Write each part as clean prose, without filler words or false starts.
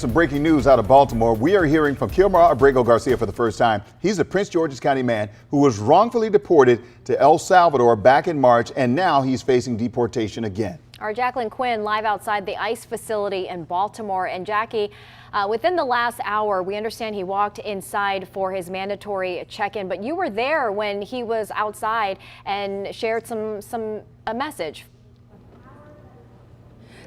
Some breaking news out of Baltimore. We are hearing from Kilmar Abrego Garcia for the first time. He's a Prince George's County man who was wrongfully deported to El Salvador back in March, and now he's facing deportation again. Our Jacqueline Quinn live outside the ICE facility in Baltimore. And Jackie, within the last hour, we understand he walked inside for his mandatory check-in, but you were there when he was outside and shared a message.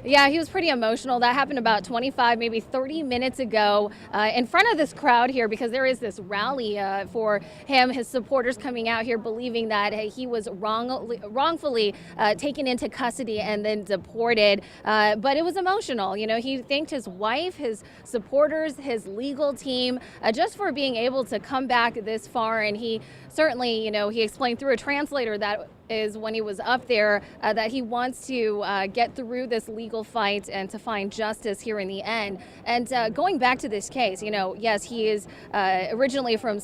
Yeah, he was pretty emotional. That happened about 25, maybe 30 minutes ago in front of this crowd here, because there is this rally for him, his supporters coming out here believing that he was wrongfully taken into custody and then deported. But it was emotional. You know, he thanked his wife, his supporters, his legal team just for being able to come back this far. And he certainly, you know, he explained through a translator that is when he was up there that he wants to get through this legal fight and to find justice here in the end. And going back to this case, you know, yes, he is originally from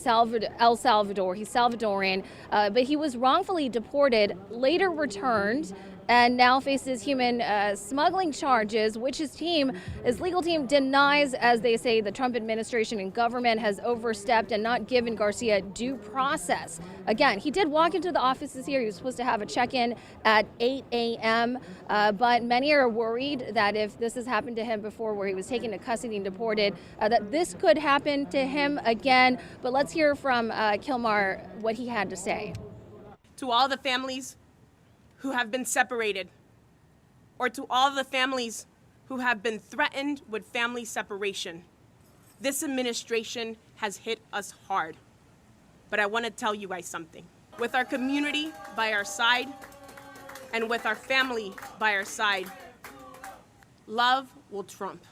El Salvador. He's Salvadorian, but he was wrongfully deported, later returned, and now faces human smuggling charges, which his legal team denies, as they say the Trump administration and government has overstepped and not given Garcia due process. Again, he did walk into the offices here. He was supposed to have a check-in at 8 a.m., but many are worried that if this has happened to him before, where he was taken to custody and deported, that this could happen to him again. But let's hear from Kilmar what he had to say. To all the families who have been separated, or to all the families who have been threatened with family separation, this administration has hit us hard. But I want to tell you guys something. With our community by our side and with our family by our side, love will trump.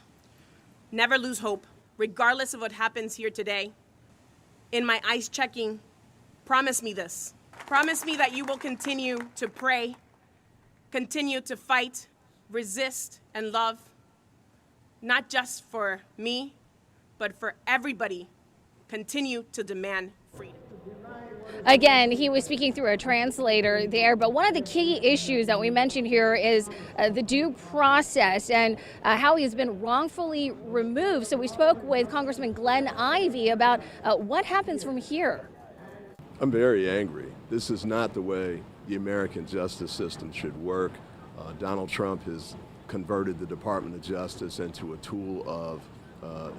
Never lose hope, regardless of what happens here today. In my ICE checking, promise me this. Promise me that you will continue to pray, continue to fight, resist, and love, not just for me, but for everybody. Continue to demand freedom. Again, he was speaking through a translator there, but one of the key issues that we mentioned here is the due process and how he has been wrongfully removed. So we spoke with Congressman Glenn Ivey about what happens from here. I'm very angry. This is not the way the American justice system should work. Donald Trump has converted the Department of Justice into a tool of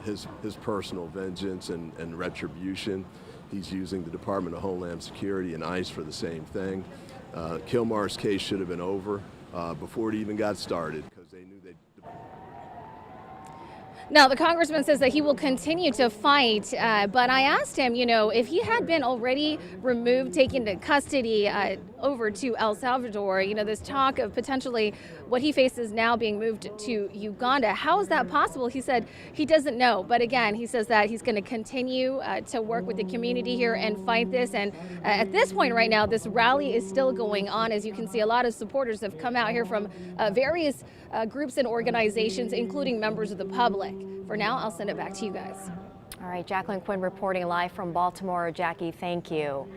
his personal vengeance and retribution. He's using the Department of Homeland Security and ICE for the same thing. Kilmar's case should have been over before it even got started, because they knew they'd. Now, the congressman says that he will continue to fight, but I asked him, you know, if he had been already removed, taken to custody over to El Salvador, you know, this talk of potentially what he faces now being moved to Uganda, how is that possible? He said he doesn't know. But again, he says that he's going to continue to work with the community here and fight this. And at this point right now, this rally is still going on. As you can see, a lot of supporters have come out here from various groups and organizations, including members of the public. For now, I'll send it back to you guys. All right, Jacqueline Quinn reporting live from Baltimore. Jackie, thank you.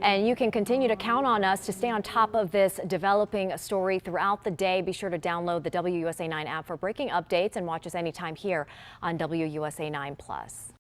And you can continue to count on us to stay on top of this developing story throughout the day. Be sure to download the WUSA 9 app for breaking updates and watch us anytime here on WUSA 9 Plus.